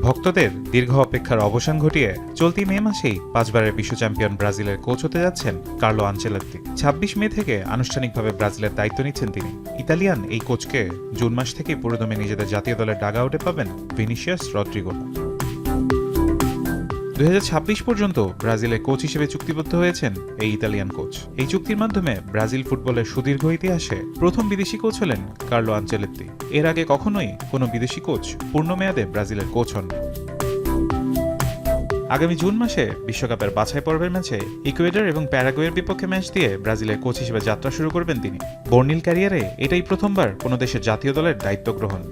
ভক্তদের দীর্ঘ অপেক্ষার অবসান ঘটিয়ে চলতি মে মাসেই 5 বারের বিশ্ব চ্যাম্পিয়ন ব্রাজিলের কোচ হতে যাচ্ছেন কার্লো আনচেলত্তি। 26 মে থেকে আনুষ্ঠানিকভাবে ব্রাজিলের দায়িত্ব নিচ্ছেন তিনি। ইতালিয়ান এই কোচকে জুন মাস থেকেই পুরোদমে নিজেদের জাতীয় দলের ডাগআউটে পাবেন ভিনিসিয়াস রদ্রিগো। 2026 পর্যন্ত ব্রাজিলের কোচ হিসেবে চুক্তিবদ্ধ হয়েছেন এই ইতালিয়ান কোচ। এই চুক্তির মাধ্যমে ব্রাজিল ফুটবলের সুদীর্ঘ ইতিহাসে প্রথম বিদেশি কোচ হলেন কার্লো আনচেলত্তি। এর আগে কখনোই কোনো বিদেশি কোচ পূর্ণ মেয়াদে ব্রাজিলের কোচ হন। আগামী জুন মাসে বিশ্বকাপের বাছাই পর্বের ম্যাচে ইকুয়েডর এবং প্যারাগুয়ের বিপক্ষে ম্যাচ দিয়ে ব্রাজিলের কোচ হিসেবে যাত্রা শুরু করবেন তিনি। বর্ণিল ক্যারিয়ারে এটাই প্রথমবার কোনো দেশের জাতীয় দলের দায়িত্ব গ্রহণ।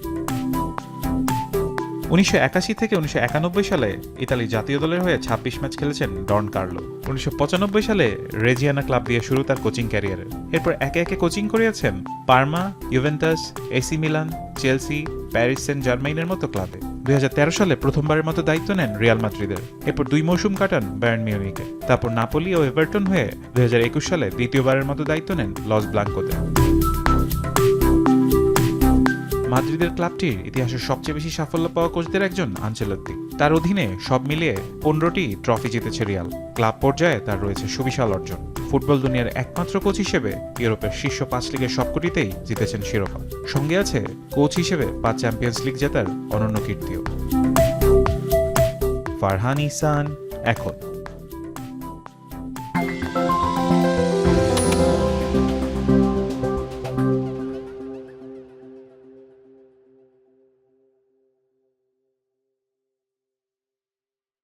1981 থেকে 1991 সালে ইতালি জাতীয় দলের হয়ে 26 ম্যাচ খেলেছেন ডন কার্লো। 1995 সালে রেজিয়ানা ক্লাব দিয়ে শুরু তার কোচিং ক্যারিয়ারের। এরপর একে একে কোচিং করিয়েছেন Parma, Juventus, AC Milan, Chelsea, Paris Saint জার্মাইনের মতো ক্লাবে। 2013 সালে প্রথমবারের মতো দায়িত্ব নেন রিয়াল মাদ্রিদের। এরপর 2 মৌসুম কাটান বায়ার্ন মিউনিকে। তারপর নাপোলি ও এভারটন হয়ে 2021 সালে দ্বিতীয়বারের মতো দায়িত্ব নেন লস ব্লাঙ্কোতে। মাদ্রিদের ক্লাবটির ইতিহাসের সবচেয়ে বেশি সাফল্য পাওয়া কোচদের একজন আনচেলত্তি। তার অধীনে সব মিলিয়ে 15টি ট্রফি জিতেছে রিয়াল। ক্লাব পর্যায়ে তার রয়েছে সুবিশাল অর্জন। ফুটবল দুনিয়ার একমাত্র কোচ হিসেবে ইউরোপের শীর্ষ 5 লিগের সবকটিতেই জিতেছেন শিরোপা। সঙ্গে আছে কোচ হিসেবে 5 চ্যাম্পিয়ন্স লিগ জেতার অনন্য কীর্তিও। ফারহান ইহসান, এখন।